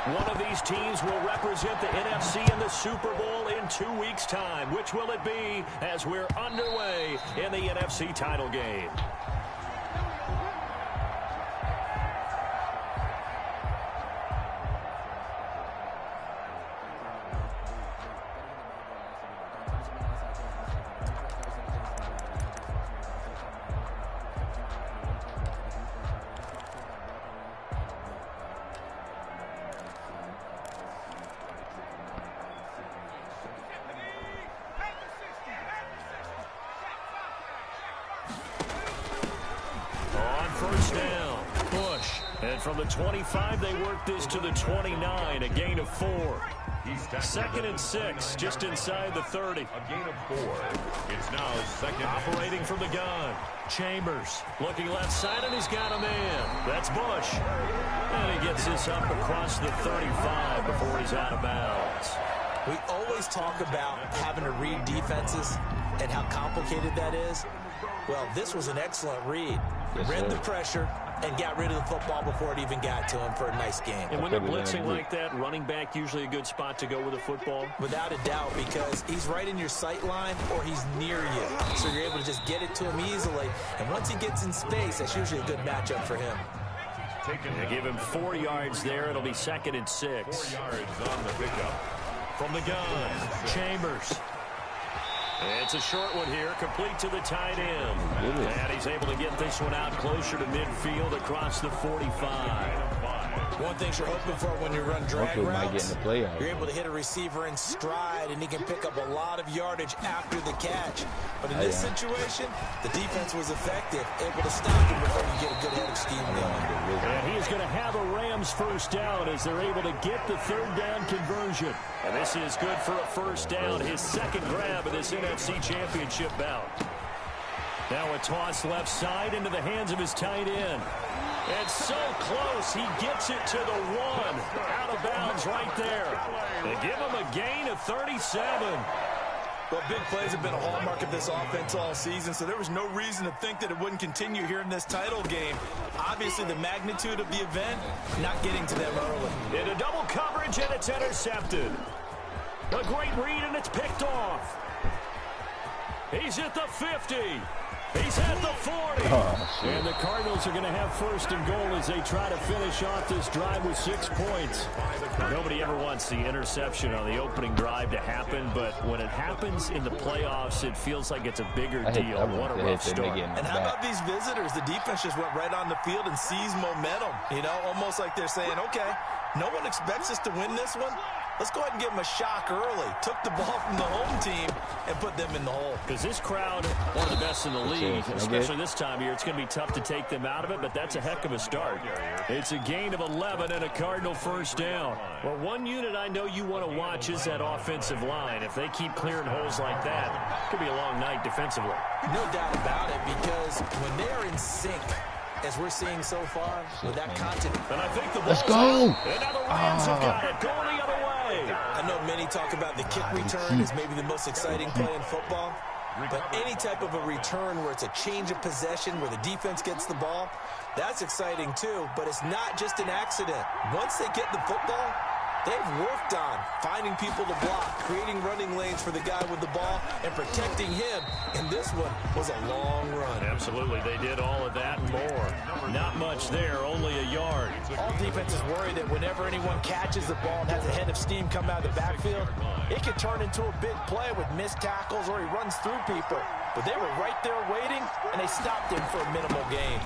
One of these teams will represent the NFC in the Super Bowl in 2 weeks' time. Which will it be as we're underway in the NFC title game? First down, Bush. And from the 25, they work this to the 29, a gain of 4. 2nd and 6, just inside the 30. A gain of 4. It's now 2nd. Operating from the gun. Chambers looking left side, and he's got a man. That's Bush. And he gets this up across the 35 before he's out of bounds. We always talk about having to read defenses and how complicated that is. Well, this was an excellent read. Read the pressure and got rid of the football before it even got to him for a nice game. And when they're blitzing like that, running back usually a good spot to go with a football? Without a doubt, because he's right in your sight line or he's near you. So you're able to just get it to him easily. And once he gets in space, that's usually a good matchup for him. They give him 4 yards there. It'll be 2nd and 6. 4 yards on the pickup. From the gun, Chambers. It's a short one here, complete to the tight end. And he's able to get this one out closer to midfield across the 45. One thing you're hoping for when you run drag routes, you're able to hit a receiver in stride, and he can pick up a lot of yardage after the catch. But in this situation, the defense was effective, able to stop him before you get a good head of steam going. And he is going to have a Rams first down as they're able to get the 3rd down conversion. And this is good for a first down, his 2nd grab of this NFC Championship bout. Now a toss left side into the hands of his tight end. It's so close, he gets it to the 1. Out of bounds right there. They give him a gain of 37. Well, big plays have been a hallmark of this offense all season, so there was no reason to think that it wouldn't continue here in this title game. Obviously, the magnitude of the event, not getting to them early. In a double coverage, and it's intercepted. A great read, and it's picked off. He's at the 50. He's at the 40. And the Cardinals are going to have 1st and goal as they try to finish off this drive with 6 points. Nobody ever wants the interception on the opening drive to happen, but when it happens in the playoffs, it feels like it's a bigger deal. What a rough start. And how about these visitors? The defense just went right on the field and seized momentum. You know, almost like they're saying, okay, no one expects us to win this one. Let's go ahead and give them a shock early. Took the ball from the home team and put them in the hole. Because this crowd, one of the best in the league, especially this time of year, it's going to be tough to take them out of it, but that's a heck of a start. It's a gain of 11 and a Cardinal first down. Well, one unit I know you want to watch is that offensive line. If they keep clearing holes like that, it could be a long night defensively. No doubt about it, because when they're in sync, as we're seeing so far, with that content. And I think the Let's go! And now the Rams have got it going the other way. I know many talk about the kick return as maybe the most exciting play in football, but any type of a return where it's a change of possession, where the defense gets the ball, that's exciting too, but it's not just an accident. Once they get the football, they've worked on finding people to block, creating running lanes for the guy with the ball, and protecting him. And this one was a long run. Absolutely, they did all of that and more. Not much there, only a yard. All defenses worry that whenever anyone catches the ball and has a head of steam come out of the backfield, it could turn into a big play with missed tackles or he runs through people. But they were right there waiting, and they stopped him for a minimal gain.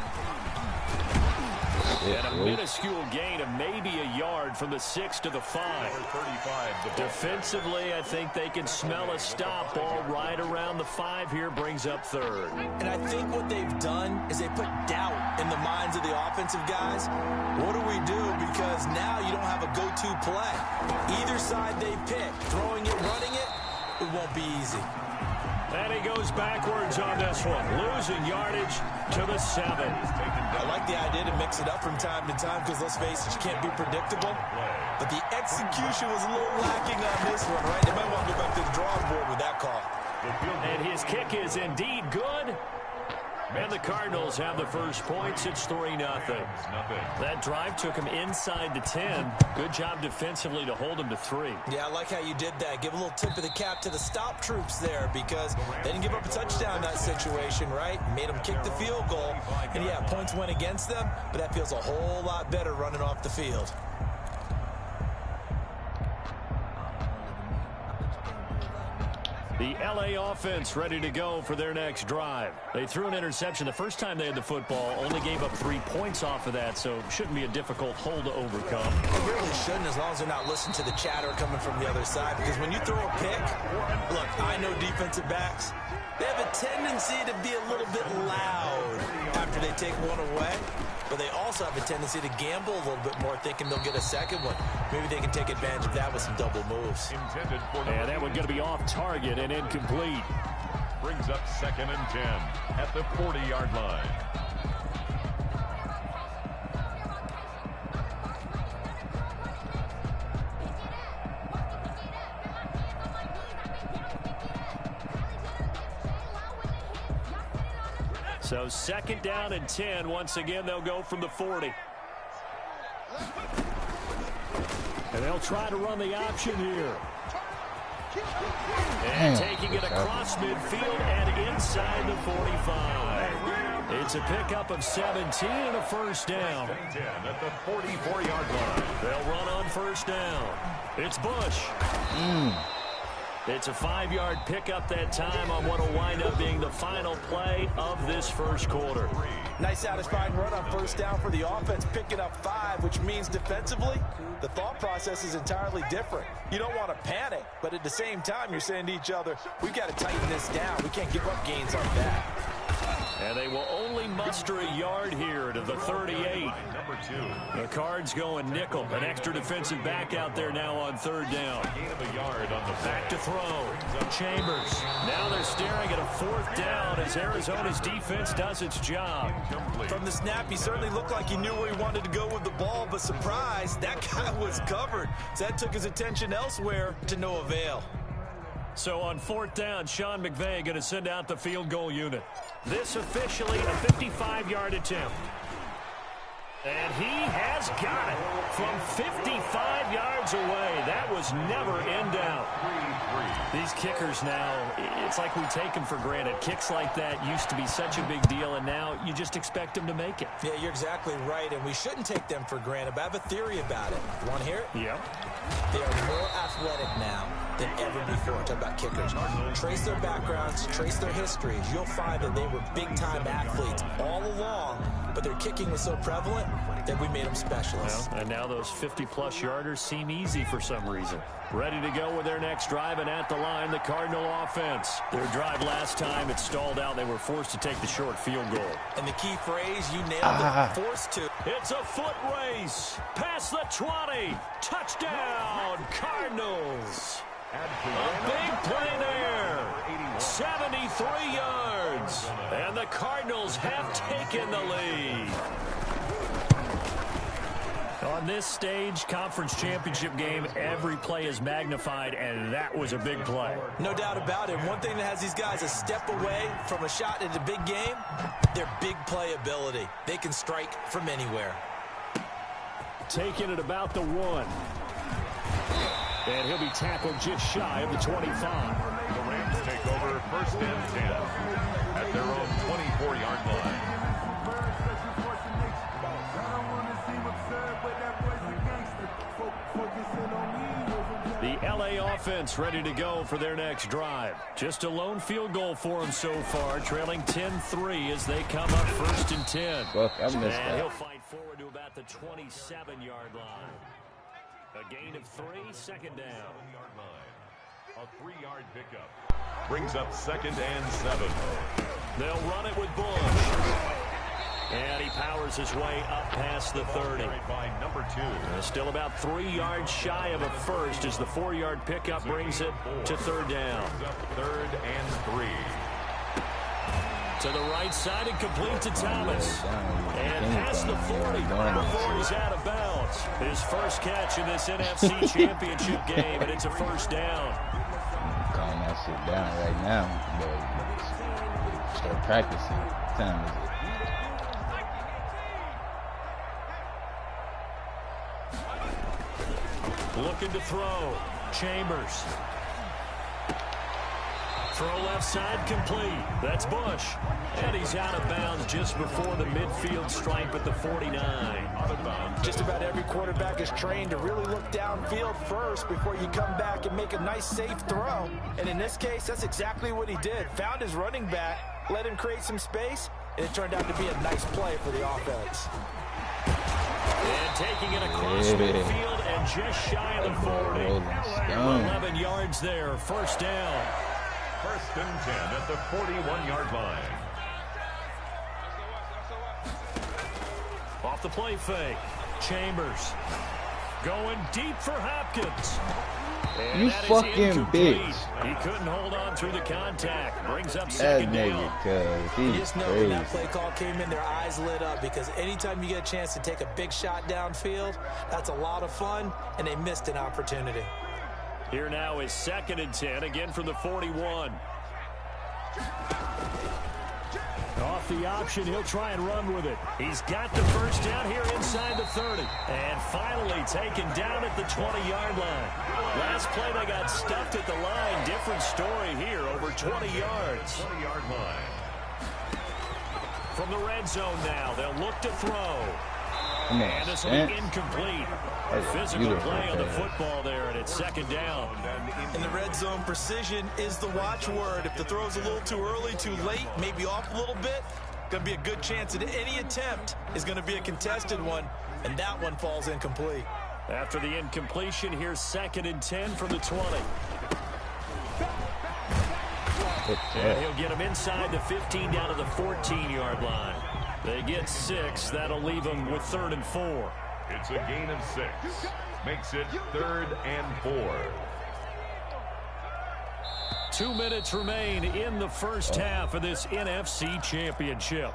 And a minuscule gain of maybe a yard from the 6 to the 5. Defensively, I think they can smell a stop ball right around the 5 here, brings up 3rd. And I think what they've done is they put doubt in the minds of the offensive guys. What do we do? Because now you don't have a go-to play. Either side they pick, throwing it, running it, it won't be easy. And he goes backwards on this one, losing yardage to the 7. I like the idea to mix it up from time to time because, let's face it, you can't be predictable. But the execution was a little lacking on this one, right? They might want to go back to the drawing board with that call. And his kick is indeed good. And the Cardinals have the first points. It's 3-0. That drive took them inside the 10. Good job defensively to hold them to 3. Yeah, I like how you did that. Give a little tip of the cap to the stop troops there because they didn't give up a touchdown in that situation, right? Made them kick the field goal. And, yeah, points went against them, but that feels a whole lot better running off the field. The L.A. offense ready to go for their next drive. They threw an interception the first time they had the football, only gave up 3 points off of that, so shouldn't be a difficult hole to overcome. It really shouldn't, as long as they're not listening to the chatter coming from the other side, because when you throw a pick, look, I know defensive backs, they have a tendency to be a little bit loud after they take one away. But they also have a tendency to gamble a little bit more, thinking they'll get a second one. Maybe they can take advantage of that with some double moves. And that one's going to be off target and incomplete. Brings up 2nd and 10 at the 40-yard line. So 2nd down and 10. Once again, they'll go from the 40. And they'll try to run the option here. And taking it across midfield and inside the 45. It's a pickup of 17 and a first down. 10 at the 44-yard line. They'll run on first down. It's Bush. It's a 5-yard pickup that time on what will wind up being the final play of this first quarter. Nice satisfying run on first down for the offense, picking up 5, which means defensively, the thought process is entirely different. You don't want to panic, but at the same time, you're saying to each other, we've got to tighten this down. We can't give up gains like that. And they will only muster a yard here to the 38. Number 2. The Cards going nickel. An extra defensive back out there now on 3rd down. Gain of a yard on the Back to throw. Chambers. Now they're staring at a 4th down as Arizona's defense does its job. From the snap, he certainly looked like he knew where he wanted to go with the ball, but surprise, that guy was covered. So that took his attention elsewhere to no avail. So on 4th down, Sean McVay going to send out the field goal unit. This officially a 55-yard attempt. And he has got it from 55 yards away. That was never in doubt. These kickers now, it's like we take them for granted. Kicks like that used to be such a big deal, and now you just expect them to make it. Yeah, you're exactly right, and we shouldn't take them for granted, but I have a theory about it. You want to hear it? Yep. They are more athletic now than ever before. Talk about kickers. Trace their backgrounds, trace their histories. You'll find that they were big-time athletes all along, but their kicking was so prevalent that we made them specialists. Well, and now those 50-plus yarders seem easy for some reason. Ready to go with their next drive, and at the line, the Cardinal offense. Their drive last time, it stalled out. They were forced to take the short field goal. And the key phrase, you nailed it, forced to. It's a foot race. Past the 20. Touchdown, Cardinals. A big play there. 73 yards. And the Cardinals have taken the lead. On this stage, conference championship game, every play is magnified, and that was a big play. No doubt about it. One thing that has these guys a step away from a shot at a big game, their big play ability. They can strike from anywhere. Taking it about the 1. And he'll be tackled just shy of the 25. The Rams take over 1st and 10 at their own 24-yard line. The L.A. offense ready to go for their next drive. Just a lone field goal for them so far, trailing 10-3 as they come up 1st and 10. Look, I missed and that. He'll fight forward to about the 27-yard line. A gain of 3, 2nd down. A 3-yard pickup. Brings up 2nd and 7. They'll run it with Bush. And he powers his way up past the 30. By number 2. Still about 3 yards shy of a first as the 4-yard pickup brings it to 3rd down. 3rd and 3. To the right side and complete to Thomas. And past the 40 before he's out of bounds. His first catch in this NFC Championship game, and it's a 1st down. I'm calling that shit down right now. Start practicing. What time is it? Looking to throw. Chambers. Throw left side complete. That's Bush. And he's out of bounds just before the midfield stripe at the 49. Just about every quarterback is trained to really look downfield first before you come back and make a nice, safe throw. And in this case, that's exactly what he did. Found his running back, let him create some space, and it turned out to be a nice play for the offense. And taking it across midfield and just shy of the 40. 11 yards there, first down. First and 10 at the 41-yard line. Off the play fake. Chambers going deep for Hopkins. And You fucking bitch. He couldn't hold on through the contact. Brings up second down. You just know when that play call came in, their eyes lit up, because anytime you get a chance to take a big shot downfield, that's a lot of fun, and they missed an opportunity. Here now is second and 10, again from the 41. Off the option, he'll try and run with it. He's got the first down here inside the 30. And finally taken down at the 20-yard line. Last play they got stuffed at the line. Different story here, over 20 yards. 20-yard line. From the red zone now, they'll look to throw. And this will be incomplete. Physical play on the football there, and it's second down. In the red zone, precision is the watchword. If the throw's a little too early, too late, maybe off a little bit, going to be a good chance that any attempt is going to be a contested one, and that one falls incomplete. After the incompletion, here's second and 10 from the 20. And he'll get him inside the 15 down to the 14-yard line. They get 6. That'll leave them with 3rd and 4. It's a gain of 6. Makes it 3rd and 4. 2 minutes remain in the first half of this NFC Championship.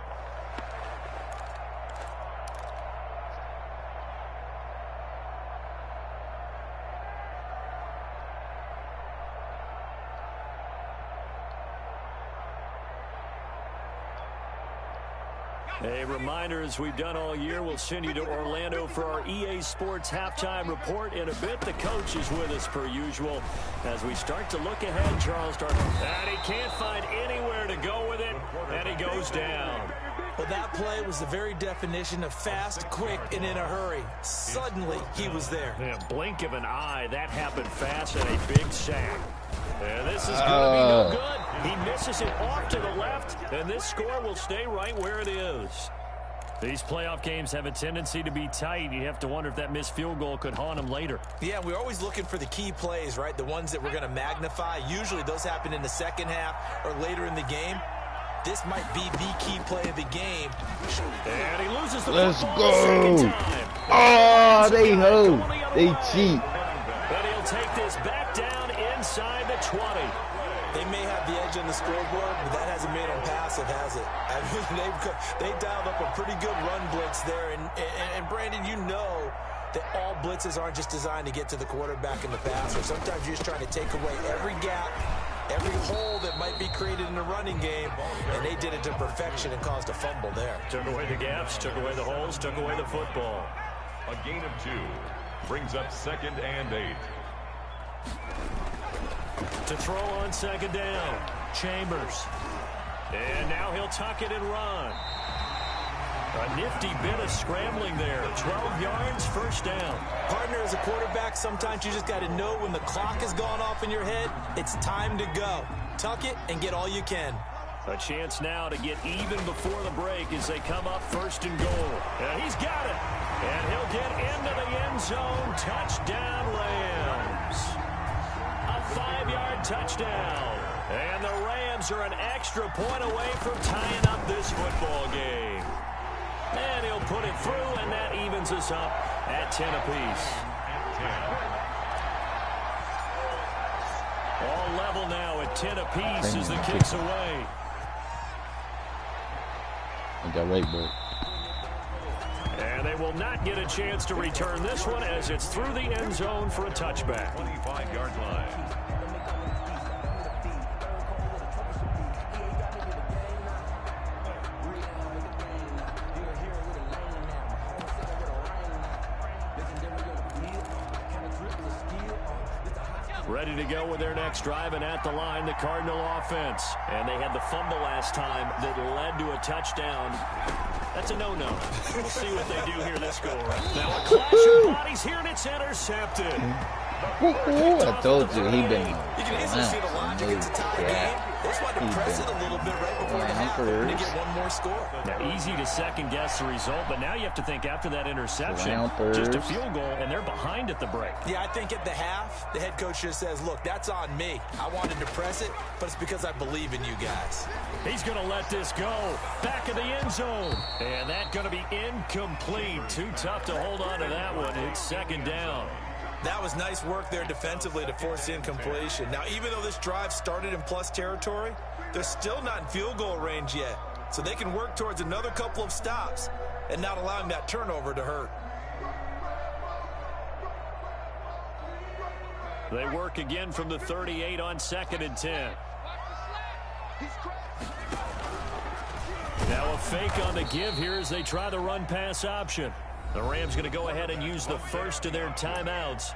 A reminder, as we've done all year, we'll send you to Orlando for our EA Sports halftime report in a bit. The coach is with us per usual as we start to look ahead. Charles Dark, and he can't find anywhere to go with it, and he goes down. Well, that play was the very definition of fast, quick, and in a hurry. Suddenly, he was there. In a blink of an eye, that happened fast, and a big sack. And this is going to be no good. He misses it off to the left, and this score will stay right where it is. These playoff games have a tendency to be tight. You have to wonder if that missed field goal could haunt him later. Yeah, we're always looking for the key plays, right? The ones that we're going to magnify. Usually those happen in the second half or later in the game. This might be the key play of the game. And he loses the football the second time. Oh, they hold. They cheat. But he'll take this back down inside the 20. They may have the edge on the scoreboard, but that hasn't made them passive, has it? I mean, they dialed up a pretty good run blitz there. And Brandon, you know that all blitzes aren't just designed to get to the quarterback and the passer. Sometimes you're just trying to take away every gap, every hole that might be created in the running game, and they did it to perfection and caused a fumble there. Took away the gaps, took away the holes, took away the football. A gain of 2 brings up 2nd and 8. To throw on second down, Chambers. And now he'll tuck it and run. A nifty bit of scrambling there. 12 yards, first down. Partner, as a quarterback, sometimes you just got to know when the clock has gone off in your head, it's time to go. Tuck it and get all you can. A chance now to get even before the break as they come up 1st and goal. And he's got it. And he'll get into the end zone. Touchdown, Rams. A 5-yard touchdown. And the Rams are an extra point away from tying up this football game. And he'll put it through, and that evens us up at 10 apiece. All level now at 10 apiece as the kick's away. I got right, bro. And they will not get a chance to return this one as it's through the end zone for a touchback. 25-yard line. Ready to go with their next drive, and at the line, the Cardinal offense. And they had the fumble last time that led to a touchdown. That's a no-no. We'll see what they do here this go-around. Now a clash of bodies here, and it's intercepted. I told you he been. You can easily see the logic. It's a tie game. They just wanted to press it a little bit right before the half to get one more score. Now, easy to second-guess the result, but now you have to think after that interception, just a field goal, and they're behind at the break. Yeah, I think at the half, the head coach just says, look, that's on me. I wanted to press it, but it's because I believe in you guys. He's going to let this go. Back of the end zone. And that's going to be incomplete. Too tough to hold on to that one. It's second down. That was nice work there defensively to force the incompletion. Now, even though this drive started in plus territory, they're still not in field goal range yet. So they can work towards another couple of stops and not allowing that turnover to hurt. They work again from the 38 on 2nd and 10. Now a fake on the give here as they try the run-pass option. The Rams going to go ahead and use the first of their timeouts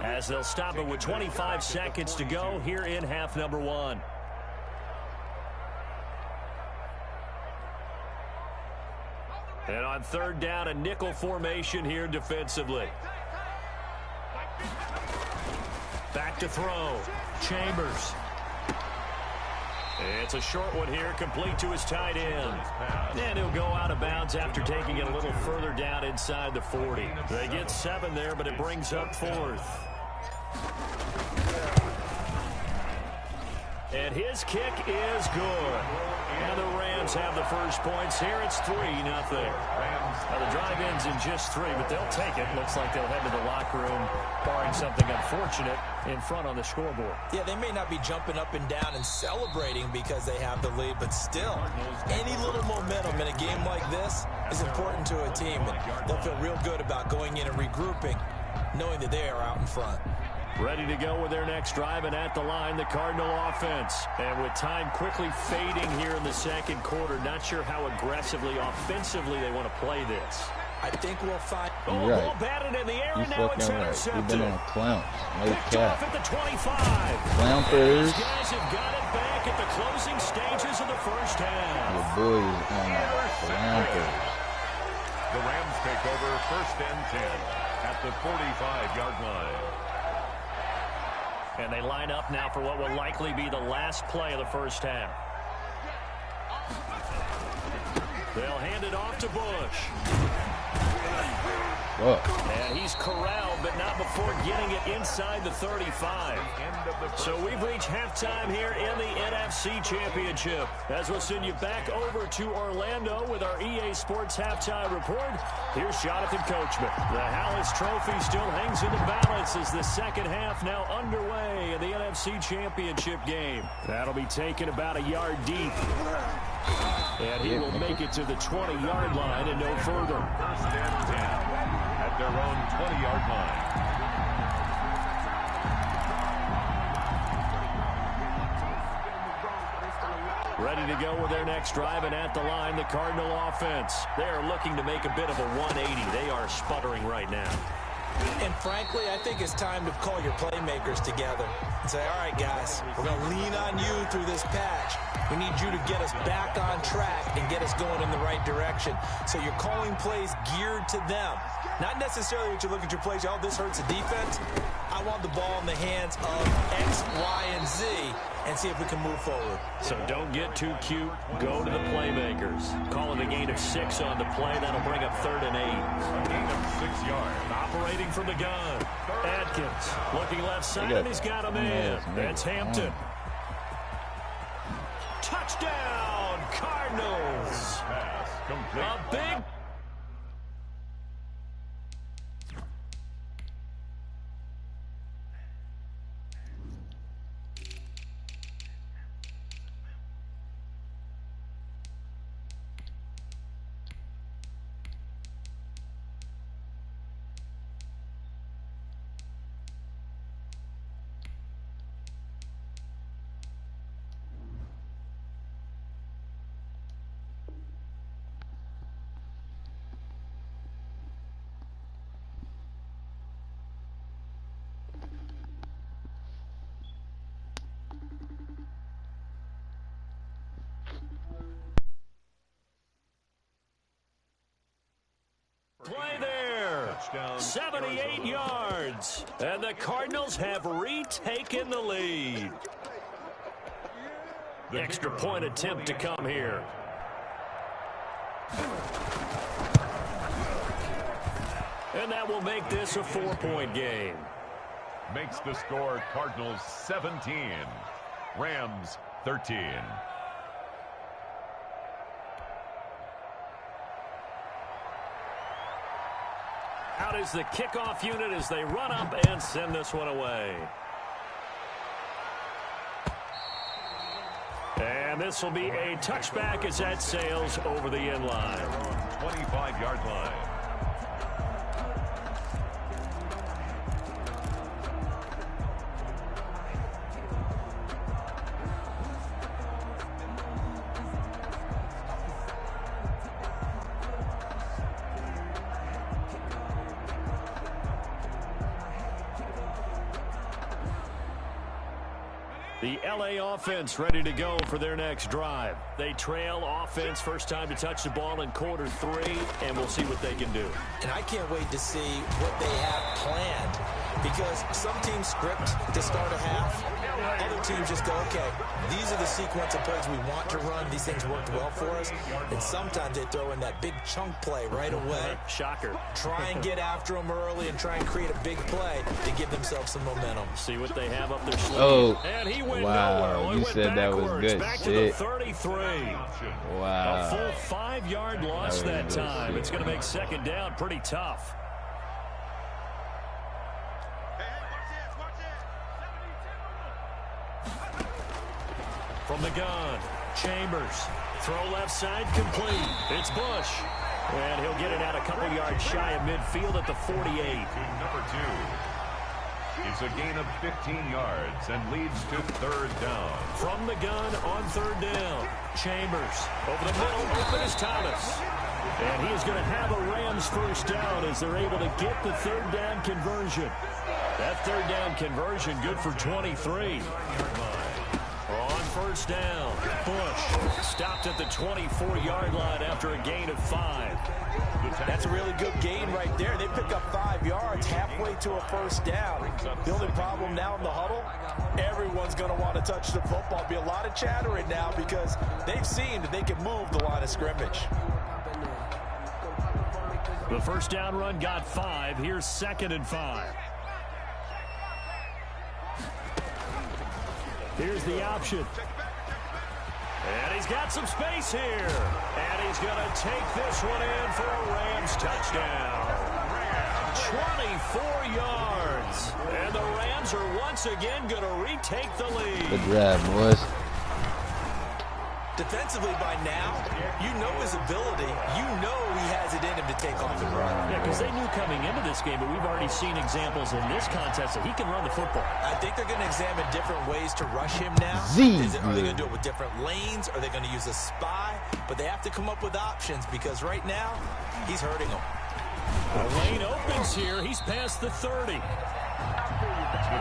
as they'll stop it with 25 seconds to go here in half number 1. And on 3rd down, a nickel formation here defensively. Back to throw. Chambers. It's a short one here, complete to his tight end. And he'll go out of bounds after taking it a little further down inside the 40. They get 7 there, but it brings up 4th. And his kick is good. And the Rams have the first points here. It's 3-0. Now the drive ends in just 3, but they'll take it. Looks like they'll head to the locker room, barring something unfortunate, in front on the scoreboard. Yeah, they may not be jumping up and down and celebrating because they have the lead, but still, any little momentum in a game like this is important to a team, and they'll feel real good about going in and regrouping, knowing that they are out in front. Ready to go with their next drive, and at the line, the Cardinal offense. And with time quickly fading here in the second quarter, not sure how aggressively, offensively they want to play this. I think we'll find... Oh, right. ball batted in the air, and now it's Right. intercepted. You've been on clown. No Picked off cap. at the 25. Clownpers. These guys have got it back at the closing stages of the first half. Your boys on clownpers. The Rams take over 1st and 10 at the 45-yard line. And they line up now for what will likely be the last play of the first half. They'll hand it off to Bush. Whoa. And he's corralled, but not before getting it inside the 35. So we've reached halftime here in the NFC Championship. As we'll send you back over to Orlando with our EA Sports Halftime Report, here's Jonathan Coachman. The Hallis Trophy still hangs in the balance as the second half now underway in the NFC Championship game. That'll be taken about a yard deep. And he will make it to the 20-yard line and no further. 1st and 10 at their own 20-yard line. Ready to go with their next drive, and at the line, the Cardinal offense. They are looking to make a bit of a 180. They are sputtering right now. And frankly, I think it's time to call your playmakers together and say, all right, guys, we're going to lean on you through this patch. We need you to get us back on track and get us going in the right direction. So you're calling plays geared to them. Not necessarily what you're looking at your plays, oh, this hurts the defense. I want the ball in the hands of X, Y, and Z and see if we can move forward. So don't get too cute. Go to the playmakers. Calling a gain of 6 on the play. That'll bring up 3rd and 8. A gain of 6 yards. Operating from the gun. Adkins looking left side, and he's got a man. That's Hampton. Touchdown, Cardinals. Pass complete. A big... 78 yards. And the Cardinals have retaken the lead. Extra point attempt to come here. And that will make this a 4-point game. Makes the score Cardinals 17, Rams 13. Out is the kickoff unit as they run up and send this one away. And this will be a touchback as that sails over the end line. 25-yard line. The LA offense ready to go for their next drive. They trail offense, first time to touch the ball in quarter 3, and we'll see what they can do. And I can't wait to see what they have planned, because some teams script to start a half. Other teams just go, okay, these are the sequence of plays we want to run. These things worked well for us. And sometimes they throw in that big chunk play right away. Shocker. Try and get after them early and try and create a big play to give themselves some momentum. See what they have up their sleeve. Oh, and he went wow. nowhere. You said that was good back shit. To the 33. Wow. A full 5-yard loss that time. Shit. It's going to make second down pretty tough. From the gun, Chambers. Throw left side, complete. It's Bush. And he'll get it out a couple yards shy of midfield at the 48. Number 2. It's a gain of 15 yards and leads to third down. From the gun on third down. Chambers over the middle, open is Thomas. And he is going to have a Rams first down as they're able to get the third down conversion. That third down conversion good for 23. On first down, Bush stopped at the 24-yard line after a gain of 5. That's a really good gain right there. They pick up 5 yards halfway to a first down. The only problem now in the huddle, everyone's going to want to touch the football. Be a lot of chattering now because they've seen that they can move the line of scrimmage. The first down run got 5. Here's 2nd and 5. Here's the option. And he's got some space here. And he's going to take this one in for a Rams touchdown. 24 yards. And the Rams are once again going to retake the lead. Good job, boys. Defensively by now, you know his ability. You know he has it in him to take off and run. Yeah, because they knew coming into this game, but we've already seen examples in this contest that he can run the football. I think they're going to examine different ways to rush him now. Are they going to do it with different lanes? Are they going to use a spy? But they have to come up with options because right now, he's hurting them. The lane opens here. He's past the 30. The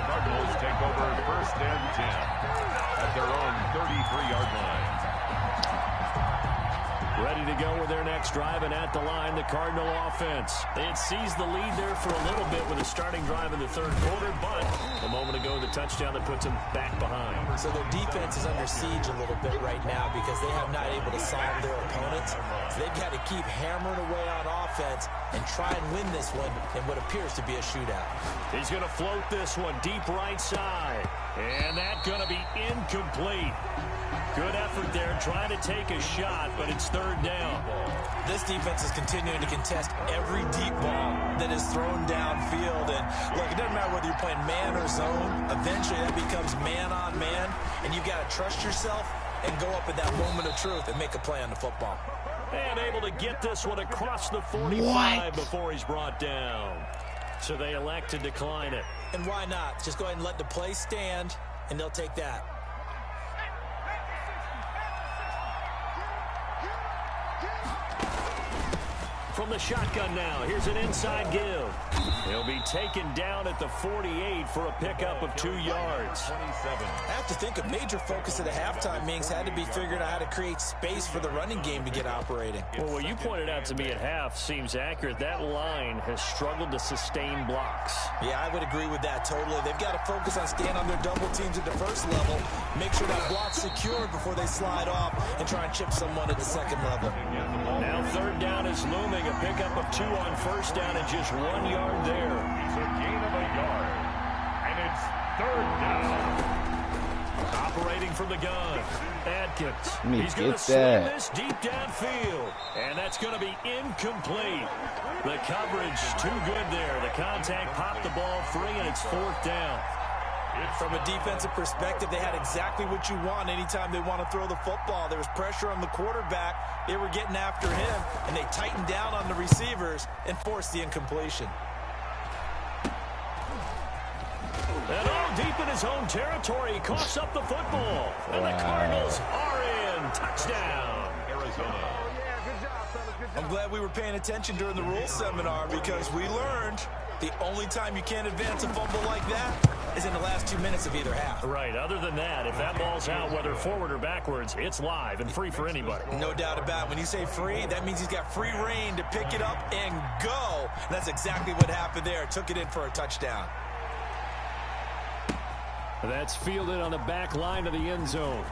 Cardinals take over first and 10 at their own 33-yard line. Ready to go with their next drive, and at the line, the Cardinal offense. It seized the lead there for a little bit with a starting drive in the third quarter, but a moment ago, the touchdown that puts them back behind. So their defense is under siege a little bit right now because they have not able to solve their opponents. So they've got to keep hammering away on offense and try and win this one in what appears to be a shootout. He's going to float this one deep right side, and that's going to be incomplete. Good effort there, trying to take a shot, but it's third down. This defense is continuing to contest every deep ball that is thrown downfield. And look, it doesn't matter whether you're playing man or zone. Eventually, that becomes man on man, and you've got to trust yourself and go up at that moment of truth and make a play on the football. And able to get this one across the 45 before he's brought down. So they elect to decline it. And why not? Just go ahead and let the play stand, and they'll take that. From the shotgun now, here's an inside give. He'll be taken down at the 48 for a pickup of 2 yards. 27. I have to think a major focus of the halftime meetings had to be figuring out how to create space for the running game to get operating. Well, what you pointed out to me at half seems accurate. That line has struggled to sustain blocks. Yeah, I would agree with that totally. They've got to focus on staying on their double teams at the first level, make sure that block's secured before they slide off and try and chip someone at the second level. Now third down is looming. A pickup of 2 on first down and just 1 yard there. It's a gain of a yard. And it's third down. Operating from the gun, Adkins. He's going to get sling that. this deep downfield, and that's going to be incomplete. The coverage too good there. The contact popped the ball free, and it's fourth down. From a defensive perspective, they had exactly what you want anytime they want to throw the football. There was pressure on the quarterback. They were getting after him, and they tightened down on the receivers and forced the incompletion. And all deep in his own territory, he coughs up the football. And the Cardinals are in. Touchdown. Arizona. I'm glad we were paying attention during the rules seminar because we learned the only time you can't advance a fumble like that is in the last 2 minutes of either half. Right. Other than that, if that ball's out, whether forward or backwards, it's live and free for anybody. No doubt about it. When you say free, that means he's got free reign to pick it up and go. And that's exactly what happened there. Took it in for a touchdown. That's fielded on the back line of the end zone.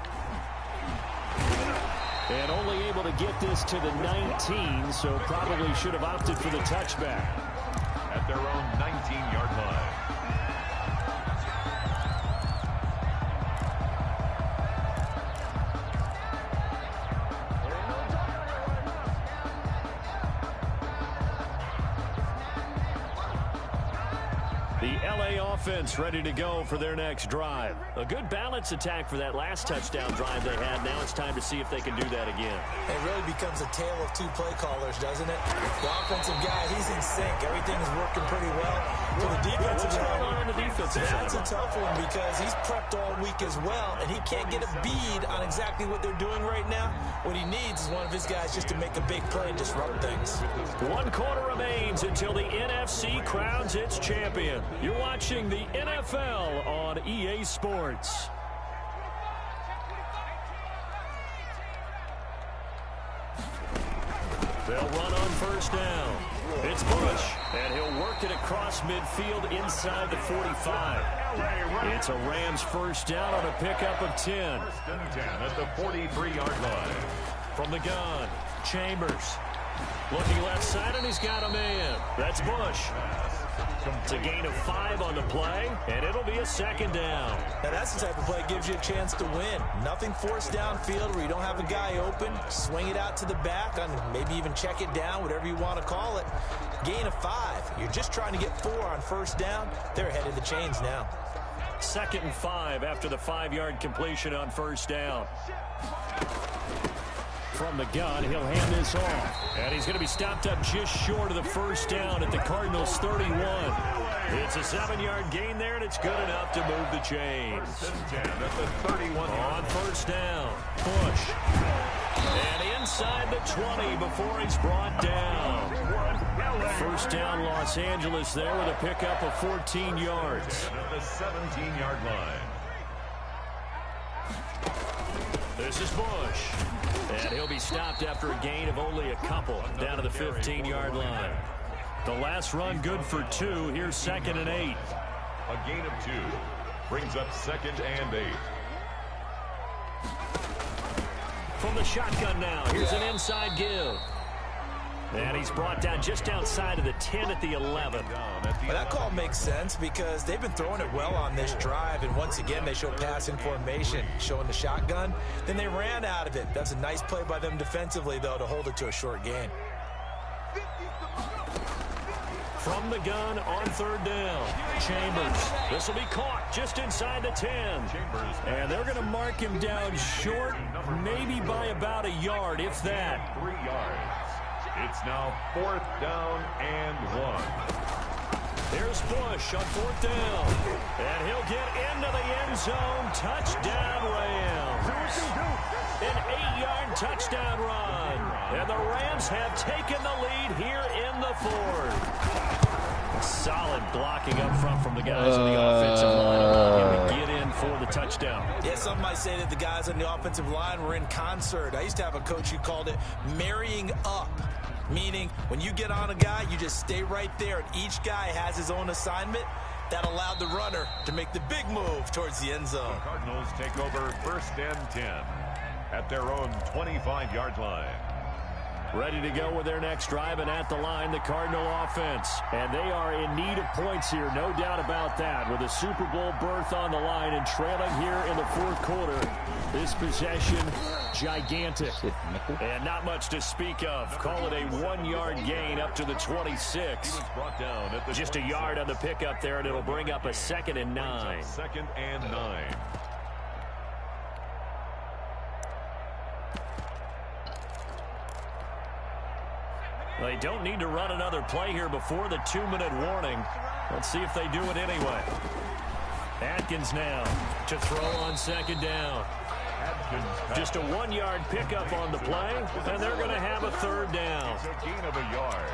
And only able to get this to the 19, so probably should have opted for the touchback. At their own 19-yard line. The LA offense ready to go for their next drive. A good balance attack for that last touchdown drive they had. Now it's time to see if they can do that again. It really becomes a tale of two play callers, doesn't it? The offensive guy, he's in sync. Everything is working pretty well. For the defensive What's guy, going on in the defensive side? that's a tough one because he's prepped all week as well, and he can't get a bead on exactly what they're doing right now. What he needs is one of his guys just to make a big play and disrupt things. 1 quarter remains until the NFC crowns its champion. You're watching the NFL on EA Sports. They'll run on first down. It's Bush, and he'll work it across midfield inside the 45. It's a Rams first down on a pickup of 10. First and 10 at the 43-yard line. From the gun, Chambers. Looking left side, and he's got a man. That's Bush. It's a gain of 5 on the play, and it'll be a second down. Now, that's the type of play that gives you a chance to win. Nothing forced downfield where you don't have a guy open. Swing it out to the back, and maybe even check it down, whatever you want to call it. Gain of 5. You're just trying to get 4 on first down. They're ahead of the chains now. 2nd and 5 after the 5-yard completion on first down. From the gun, he'll hand this off. And he's going to be stopped up just short of the first down at the Cardinals' 31. It's a 7-yard gain there, and it's good enough to move the chains. First and 10 at the 31. On first down, Bush. And inside the 20 before he's brought down. First down, Los Angeles there with a pickup of 14 yards. At the 17-yard line. This is Bush. And he'll be stopped after a gain of only a couple down to the 15-yard line. The last run good for 2. Here's 2nd and 8. A gain of 2 brings up 2nd and 8. From the shotgun now, here's an inside give. And he's brought down just outside of the 10 at the 11. Well, that call makes sense because they've been throwing it well on this drive, and once again they show passing formation, showing the shotgun. Then they ran out of it. That's a nice play by them defensively, though, to hold it to a short gain. From the gun on third down, Chambers. This will be caught just inside the 10. And they're going to mark him down short, maybe by about a yard, if that. 3 yards. It's now 4th down and 1. Here's Bush on 4th down. And he'll get into the end zone. Touchdown, Rams. An 8-yard touchdown run. And the Rams have taken the lead here in the fourth. Solid blocking up front from the guys on the offensive line, allowing him to get in for the touchdown. Yeah, some might say that the guys on the offensive line were in concert. I used to have a coach who called it marrying up, meaning when you get on a guy, you just stay right there, and each guy has his own assignment. That allowed the runner to make the big move towards the end zone. The Cardinals take over 1st and 10 at their own 25-yard line. Ready to go with their next drive, and at the line, the Cardinal offense. And they are in need of points here, no doubt about that. With a Super Bowl berth on the line and trailing here in the fourth quarter, this possession, gigantic. And not much to speak of. Call it a 1-yard gain up to the 26. Just a yard on the pickup there, and it'll bring up a 2nd and 9. 2nd and 9. They don't need to run another play here before the 2-minute warning. Let's see if they do it anyway. Atkins now to throw on 2nd down. Just a 1-yard pickup on the play, and they're going to have a 3rd down. It's a gain of a yard.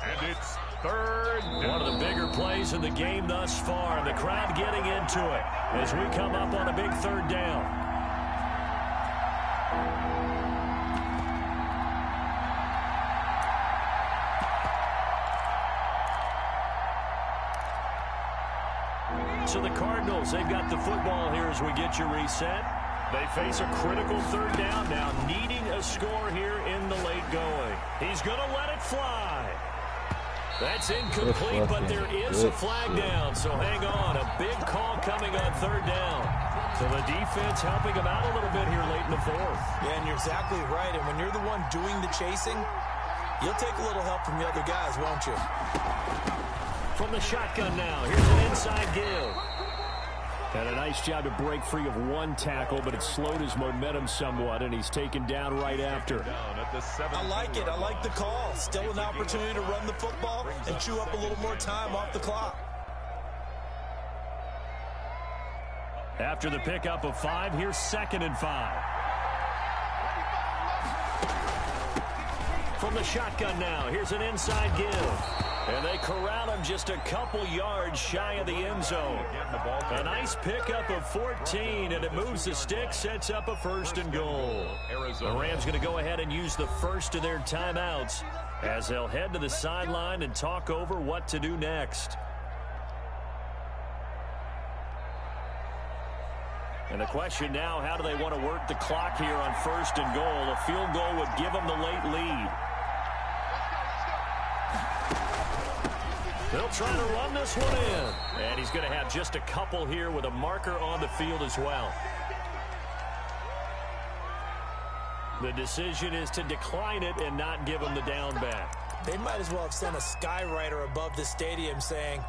And it's 3rd down. One of the bigger plays in the game thus far. The crowd getting into it as we come up on a big 3rd down. So the Cardinals, they've got the football here as we get you reset. They face a critical 3rd down now, needing a score here in the late going. He's going to let it fly. That's incomplete, but there is a flag down, so hang on. A big call coming on 3rd down. So the defense helping him out a little bit here late in the fourth. Yeah, and you're exactly right. And when you're the one doing the chasing, you'll take a little help from the other guys, won't you? From the shotgun now, here's an inside give. And a nice job to break free of one tackle, but it slowed his momentum somewhat, and he's taken down right after. I like it. I like the call. Still an opportunity to run the football and chew up a little more time off the clock. After the pickup of 5, here's 2nd and 5. From the shotgun now, here's an inside give. And they corral him just a couple yards shy of the end zone. A nice pickup of 14, and it moves the stick, sets up a 1st and goal. The Rams going to go ahead and use the first of their timeouts as they'll head to the sideline and talk over what to do next. And the question now, how do they want to work the clock here on 1st and goal? A field goal would give them the late lead. They'll try to run this one in. And he's going to have just a couple here with a marker on the field as well. The decision is to decline it and not give him the down back. They might as well have sent a skywriter above the stadium saying,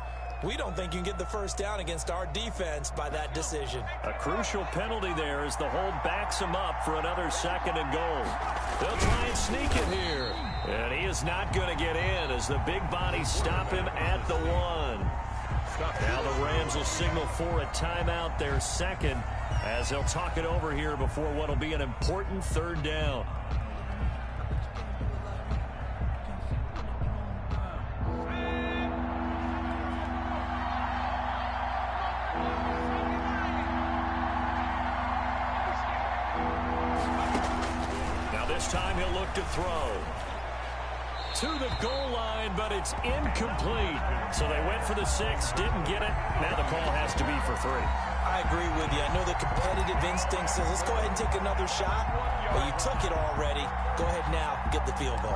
we don't think you can get the 1st down against our defense by that decision. A crucial penalty there as the hold backs him up for another 2nd and goal. They'll try and sneak it here. And he is not going to get in as the big bodies stop him at the 1. Now the Rams will signal for a timeout, their 2nd, as they'll talk it over here before what will be an important 3rd down. This time he'll look to throw. To the goal line, but it's incomplete. So they went for the 6, didn't get it. Now the call has to be for 3. I agree with you. I know the competitive instinct says, let's go ahead and take another shot. But you took it already. Go ahead now, get the field goal.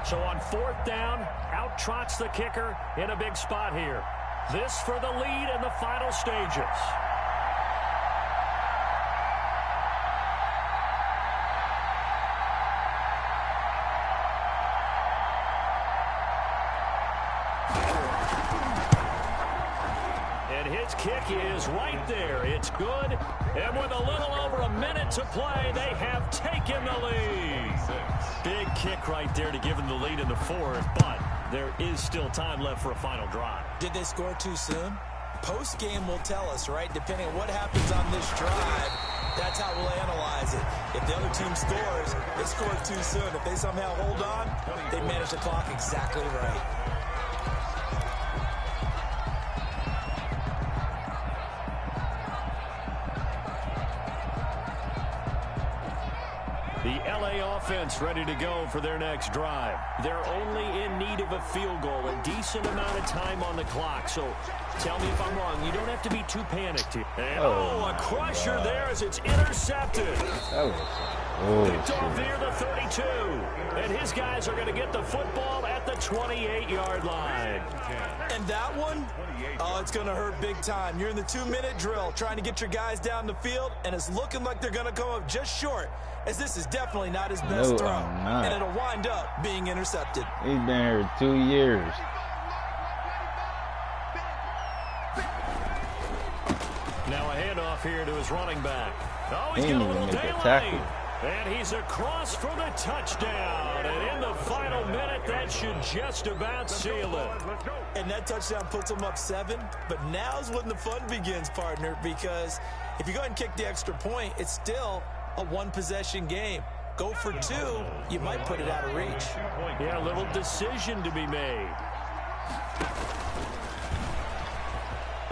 So on 4th down, out trots the kicker in a big spot here. This for the lead in the final stages. His kick is right there. It's good. And with a little over a minute to play, they have taken the lead. Big kick right there to give them the lead in the 4th, but there is still time left for a final drive. Did they score too soon? Post-game will tell us, right? Depending on what happens on this drive, that's how we'll analyze it. If the other team scores, they scored too soon. If they somehow hold on, they manage the clock exactly right. The LA offense ready to go for their next drive. They're only in need of a field goal, a decent amount of time on the clock. So tell me if I'm wrong. You don't have to be too panicked here. And a crusher there as it's intercepted. Picked off near the 32. And his guys are going to get the football at the 28-yard line. And that one, oh, it's going to hurt big time. You're in the 2-minute drill trying to get your guys down the field, and it's looking like they're going to come up just short, as this is definitely not his best throw. And it'll wind up being intercepted. He's been here 2 years. Now a handoff here to his running back. Oh, he's He got a didn't little even make a daylight. tackle. And he's across for the touchdown. And in the final minute, that should just about seal it. And that touchdown puts them up 7. But now's when the fun begins, partner, because if you go ahead and kick the extra point, it's still a one-possession game. Go for 2, you might put it out of reach. Yeah, a little decision to be made.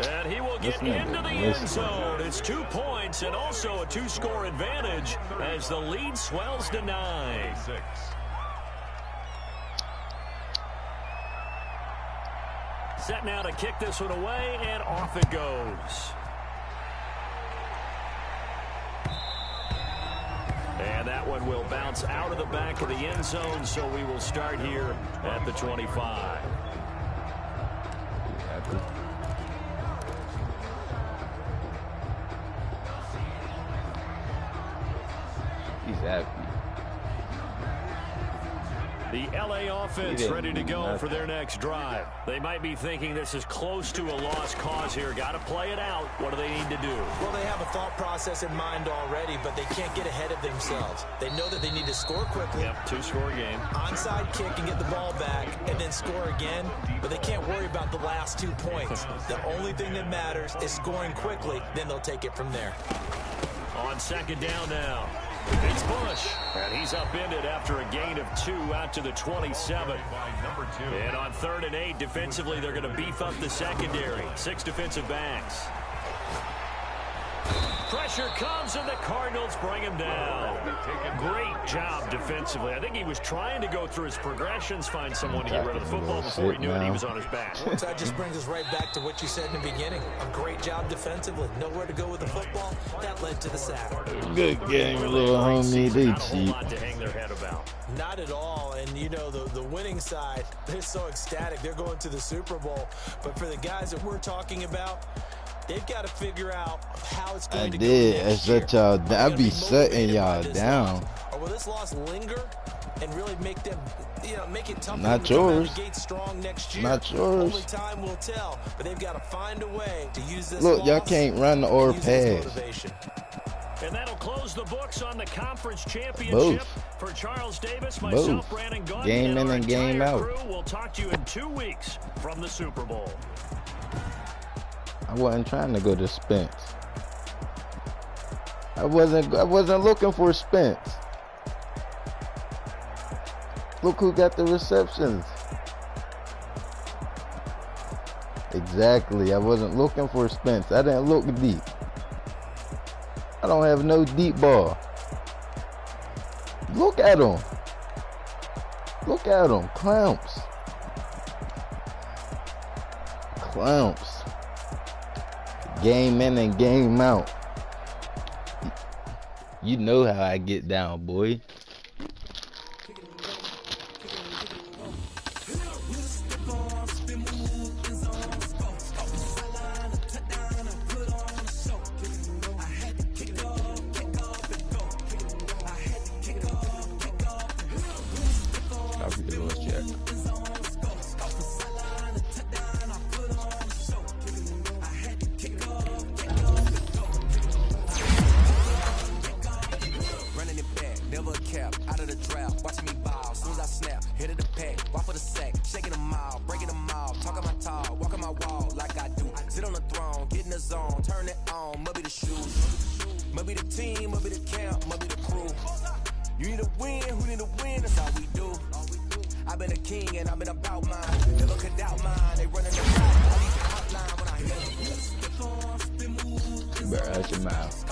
And he will get into the end zone. It's 2 points and also a 2-score advantage as the lead swells to 9. Set now to kick this one away, and off it goes. And that one will bounce out of the back of the end zone, so we will start here at the 25. He's happy. The LA offense ready to go for their next drive. They might be thinking this is close to a lost cause here. Got to play it out. What do they need to do? Well, they have a thought process in mind already, but they can't get ahead of themselves. They know that they need to score quickly. Yep, 2-score game. Onside kick and get the ball back and then score again, but they can't worry about the last 2 points. The only thing that matters is scoring quickly, then they'll take it from there. On second down now. It's Bush, and he's upended after a gain of 2 out to the 27. And on 3rd and 8, defensively, they're going to beef up the secondary. 6 defensive backs. Pressure comes, and the Cardinals bring him down. Great job defensively. I think he was trying to go through his progressions, find someone to get rid of the football before he knew it. He was on his back. Well, that just brings us right back to what you said in the beginning. A great job defensively. Nowhere to go with the football. That led to the sack. Good game, little homie. They Not a whole cheap. lot to hang their head about. Not at all. And, you know, the winning side, they're so ecstatic. They're going to the Super Bowl. But for the guys that we're talking about, they've got to figure out how it's going to go next year. I be setting y'all down. Or will this loss linger and really make them, you know, make it tough Not to come out yours. the gate strong next year? Not yours. Only time will tell. But they've got to find a way to use this Look, y'all loss can't run or and use it as pass. motivation. And that'll close the books on the conference championship. Both. For Charles Davis, myself, Both. Brandon Gaudin, Game and in our and game entire out. crew. We'll talk to you in 2 weeks from the Super Bowl. I wasn't trying to go to Spence. I wasn't looking for Spence. Look who got the receptions. Exactly. I wasn't looking for Spence. I didn't look deep. I don't have no deep ball. Look at him. Look at him. Clamps. Clamps. Game in and game out. You know how I get down, boy. sit on the throne, get in the zone, turn it on, maybe the shoes, maybe the team, maybe the camp, maybe the crew. You need to win, who need to win, that's all we do. I've been a king and I've been about mine, never could doubt mine, they running the route, I need the hotline when I hear them. Bro, that's your mouth.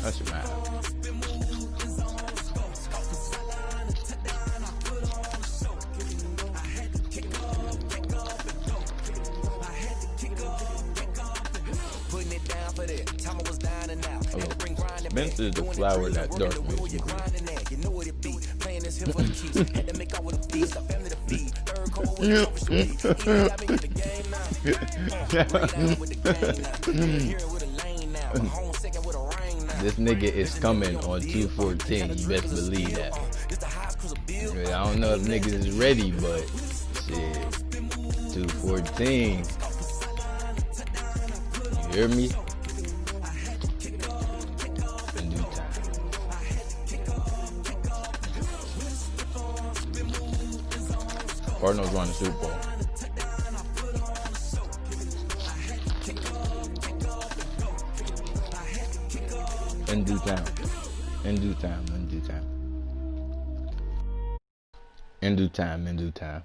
That's your mouth. Putting it down for that. Time I was down and out. Had to bring grinding Vince is the flower that dark makes you grinding at. You know what it be. Playing this hip for the keys. Had to make out with a feast. A family to feed. Third cold with the street. Even got me in the game now. Right down with the game now. Here with a lane now. Home second with a ring now. This nigga is coming on 214. You best believe that. I don't know if niggas is ready, but shit. 214. You hear me? In due time. Cardinals won the Super Bowl. In due time. In due time. In due time. In due time. In due time.